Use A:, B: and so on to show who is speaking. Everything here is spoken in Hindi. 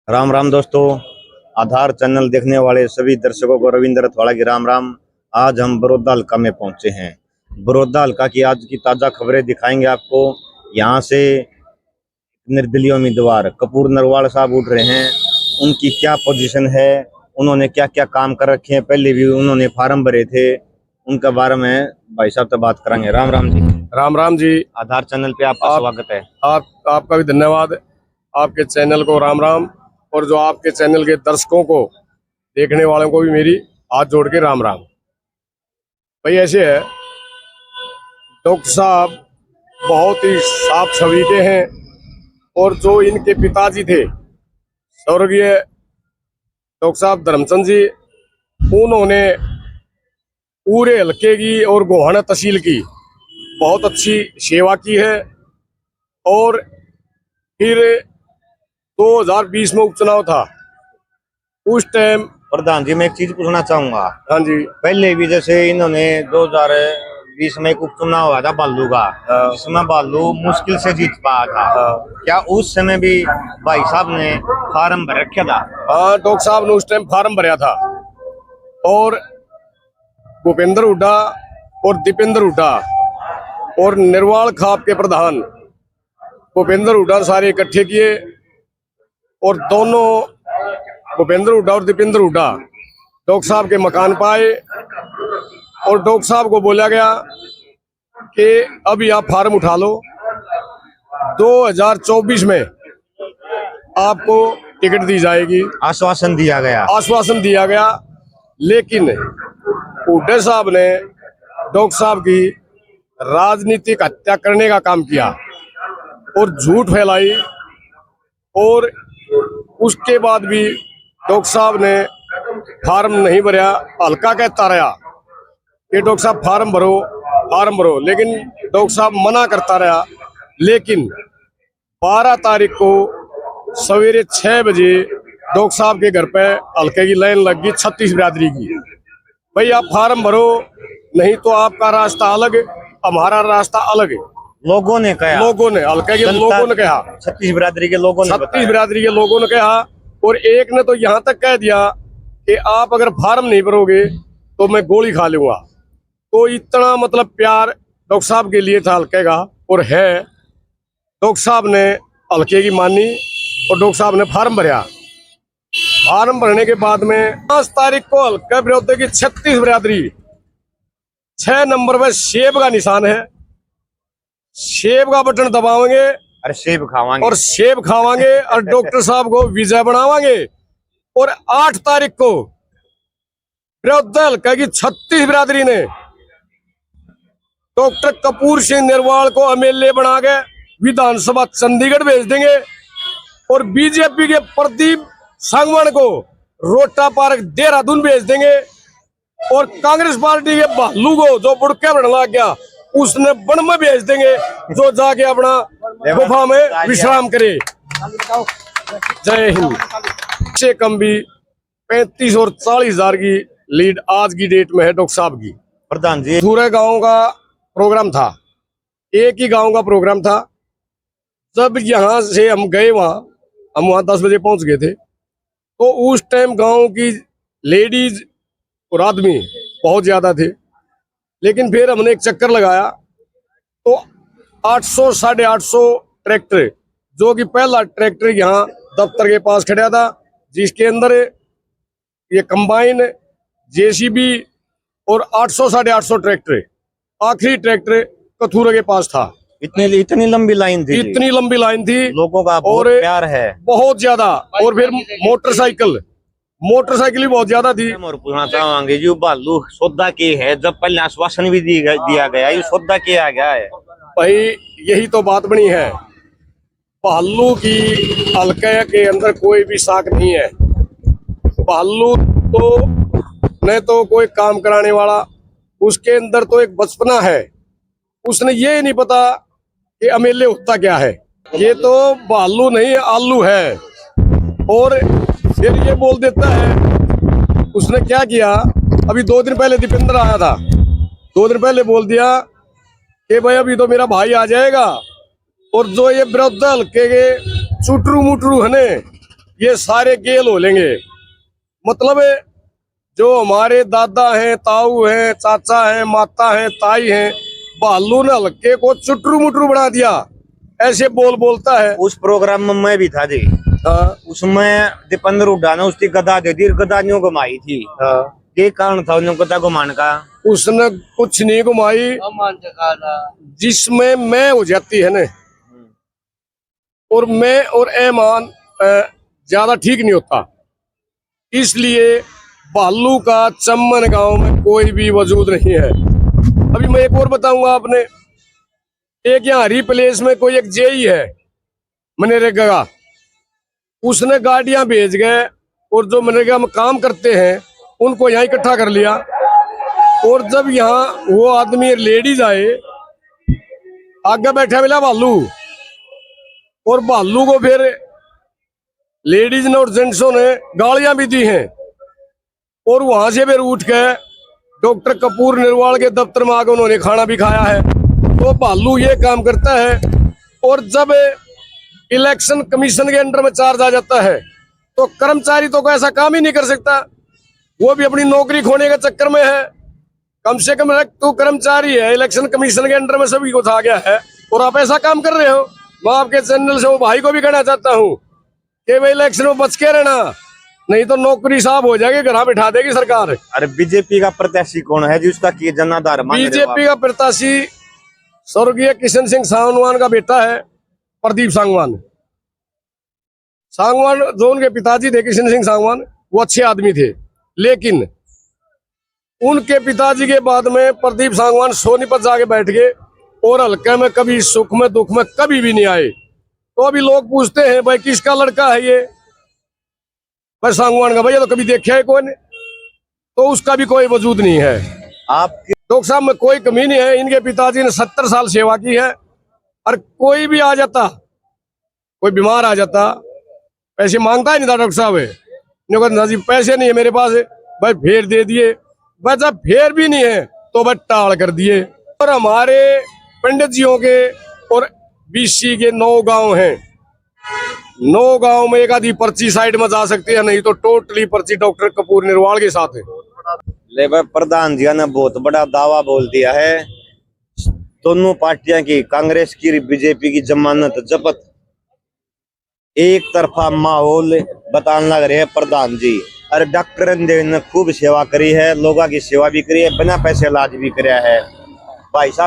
A: राम राम दोस्तों। आधार चैनल देखने वाले सभी दर्शकों को रविंद्र थवाड़ा की राम राम। आज हम बड़ौदा हल्का में पहुंचे हैं। बड़ौदा हल्का की आज की ताजा खबरें दिखाएंगे आपको। यहां से निर्दलीय उम्मीदवार कपूर नरवाल साहब उठ रहे हैं। उनकी क्या पोजीशन है, उन्होंने क्या क्या काम कर रखे हैं, पहले भी उन्होंने फार्म भरे थे, उनके बारे में भाई साहब से बात करेंगे। राम राम जी।
B: राम राम जी।
A: आधार चैनल पे आपका स्वागत है।
B: आपका भी धन्यवाद। आपके चैनल को राम राम, और जो आपके चैनल के दर्शकों को, देखने वालों को भी मेरी हाथ जोड़ के राम राम। भाई ऐसे है, डॉक्टर साहब बहुत ही साफ छवि के हैं, और जो इनके पिताजी थे स्वर्गीय डॉक्टर साहब धर्मचंद जी, उन्होंने पूरे हल्के की और गोहाना तहसील की बहुत अच्छी सेवा की है। और फिर 2020 में उपचुनाव था, उस टाइम
A: प्रधान जी मैं एक चीज पूछना चाहूंगा।
B: हाँ जी,
A: पहले भी जैसे इन्होंने 2020 में एक उपचुनाव हुआ था बालू का, जिसमें बालू मुश्किल से जीत पाया था। क्या उस समय भी भाई साहब ने फार्म भर रखा था?
B: हाँ, डॉक्टर साहब ने उस टाइम फार्म भरा था, और भूपेंद्र हुड्डा और दीपेंद्र हुड्डा और निर्वाल खाप के प्रधान भूपेंद्र हुड्डा सारे इकट्ठे किए, और दोनों भूपेंद्र हुड्डा और दीपेंद्र हुड्डा डॉक्टर साहब के मकान पाए, और डॉक्टर साहब को बोला गया कि अभी आप फार्म उठा लो, 2024 में आपको टिकट दी जाएगी।
A: आश्वासन दिया गया।
B: लेकिन हुड्डा साहब ने डॉक्टर साहब की राजनीतिक हत्या करने का काम किया और झूठ फैलाई, और उसके बाद भी डॉक्टर साहब ने फार्म नहीं भरा। हल्का कहता रहा कि डॉक्टर साहब फार्म भरो, लेकिन डॉक्टर साहब मना करता रहा। लेकिन 12 तारीख को सवेरे 6 बजे डॉक्टर साहब के घर पे हल्के की लाइन लग गई 36 बिरादरी की। भाई आप फार्म भरो, नहीं तो आपका रास्ता अलग, हमारा रास्ता अलग है।
A: लोगों ने
B: हल्के के लोगों ने कहा,
A: 36 बिरादरी के लोगों ने
B: कहा, और एक ने तो यहाँ तक कह दिया कि आप अगर फार्म नहीं भरोगे तो मैं गोली खा लूंगा। तो इतना मतलब प्यार डॉक्टर साहब के लिए था हल्के का, और है। डॉक्टर साहब ने हल्के की मानी और डॉक्टर साहब ने फार्म भरा। फार्म भरने के बाद में 5 तारीख को हल्का विरोधी की 36 बिरादरी 6 नंबर में सेब का निशान है, सेब का बटन दबावेंगे,
A: अरे सेब
B: खावांगे और डॉक्टर साहब को विजय बनावांगे। और 8 तारीख को विरोधी हल्का की 36 बिरादरी ने डॉक्टर कपूर सिंह नरवाल को एमएलए बना के विधानसभा चंडीगढ़ भेज देंगे, और बीजेपी के प्रदीप सांगवान को रोटा पार्क देहरादून भेज देंगे, और कांग्रेस पार्टी के भालू को जो बुड़के बढ़ने लग गया उसने वन में भेज देंगे, जो जाके अपना गुफा में विश्राम करे। जय हिंद। से कम भी 35 और 40 हजार की लीड आज की डेट में है डॉक्टर साहब की।
A: प्रधान जी
B: पूरे गांव का प्रोग्राम था, एक ही गांव का प्रोग्राम था। जब यहाँ से हम गए, हम वहां 10 बजे पहुंच गए थे, तो उस टाइम गांव की लेडीज और आदमी बहुत ज्यादा थे। लेकिन फिर हमने एक चक्कर लगाया तो 800 साढ़े 800 ट्रैक्टर, जो कि पहला ट्रैक्टर यहाँ दफ्तर के पास खड़ा था, जिसके अंदर ये कंबाइन, जेसीबी और 800 साढ़े 800 ट्रैक्टर, आखिरी ट्रैक्टर कथूरा के पास था।
A: इतनी लंबी लाइन थी, लोगों का बहुत प्यार है,
B: बहुत ज्यादा। और फिर मोटरसाइकिल भी बहुत ज्यादा थी।
A: और पूछना चाहेंगे जी, भालू सौदा के है, जब पहले आश्वासन भी दिया गया, ये सौदा के आ गया है।
B: भाई यही तो बात बनी है, भालू की हल्के के अंदर कोई भी साख नहीं है। भालू तो न तो कोई काम कराने वाला, उसके अंदर तो एक बचपना है। उसने ये नहीं पता कि एमएलए होता क्या है। ये तो भालू नहीं आलू है। और फिर ये बोल देता है, उसने क्या किया, अभी 2 दिन पहले दीपेंद्र आया था, 2 दिन पहले बोल दिया कि भाई अभी तो मेरा भाई आ जाएगा, और जो ये विरोधी हल्के के चुटरू मुटरू है, ये सारे गेल हो लेंगे। मतलब जो हमारे दादा हैं, ताऊ हैं, चाचा हैं, माता हैं, ताई हैं, भालू ने हल्के को चुटरू मुटरू बना दिया, ऐसे बोलता है।
A: उस प्रोग्राम में मैं भी था जी।
B: हाँ
A: उसमें दीपेंद्र हुड्डा ने उसकी गदा दे दी, गदा न्यू घुमाई थी।
B: हाँ,
A: ये कारण था उन्हें गदा घुमान का।
B: उसने कुछ नहीं घुमाई, जिसमें मैं हो जाती है ना, और मैं और ऐमान ज्यादा ठीक नहीं होता। इसलिए भालू का चम्मन गांव में कोई भी वजूद नहीं है। अभी मैं एक और बताऊंगा आपने, एक यहाँ हरी प्लेस में कोई एक जेई है मनरेगा का, उसने गाड़ियां भेज गए और जो मनरेगा में काम करते हैं उनको यहाँ इकट्ठा कर लिया। और जब यहाँ वो आदमी लेडीज आए, आगे बैठा मिला भालू, और भालू को फिर लेडीज ने और जेंट्सों ने गालियां भी दी हैं। और वहां से फिर उठ के डॉक्टर कपूर निर्वाल के दफ्तर में आकर उन्होंने खाना भी खाया है। तो भालू ये काम करता है। और जब इलेक्शन कमीशन के अंडर में चार्ज आ जाता है तो कर्मचारी तो कोई ऐसा काम ही नहीं कर सकता, वो भी अपनी नौकरी खोने के चक्कर में है। कम से कम तू कर्मचारी है, इलेक्शन कमीशन के अंडर में सभी कुछ आ गया है और आप ऐसा काम कर रहे हो। मैं आपके चैनल से वो भाई को भी कहना चाहता हूँ कि भाई इलेक्शन में बच के रहना, नहीं तो नौकरी साहब हो जाएगी, घर बिठा देगी सरकार।
A: अरे बीजेपी का प्रत्याशी कौन है जिसका की जनाधार मान रहे हो आप?
B: बीजेपी का प्रत्याशी स्वर्गीय किशन सिंह सांगवान का बेटा है प्रदीप सांगवान। सांगवान जो उनके पिताजी थे किशन सिंह सांगवान, वो अच्छे आदमी थे, लेकिन उनके पिताजी के बाद में प्रदीप सांगवान सोनीपत जाके बैठ गए और हल्के में कभी सुख में दुख में कभी भी नहीं आए। तो अभी लोग पूछते हैं भाई किसका लड़का है ये, भाई सांगवान का। भैया तो कभी देखा है कौन, तो उसका भी कोई वजूद नहीं है।
A: आपके
B: डॉक्टर साहब में कोई कमी नहीं है, इनके पिताजी ने 70 साल सेवा की है। और कोई भी आ जाता, कोई बीमार आ जाता, पैसे मांगता ही नहीं था डॉक्टर साहब, कहता जी पैसे नहीं है मेरे पास, भाई फेर दे दिए। भाई जब फेर भी नहीं है तो भाई टाल कर दिए। और हमारे पंडित जियों के और बीसी के 9 गांव हैं, 9 गांव में एक आधी पर्ची साइड में जा सकती है, नहीं तो टोटली पर्ची डॉक्टर कपूर निर्वाल के साथ है।
A: ले भाई प्रधान जी ने बहुत बड़ा दावा बोल दिया है, दोनों पार्टियां की, कांग्रेस की बीजेपी की जमानत जब्त। एक तरफा माहौल बताने लग रहे हैं प्रधान जी। अरे डॉक्टर ने खूब सेवा करी है, लोगों की सेवा भी करी है, बिना पैसे इलाज भी कराया है। भाई साहब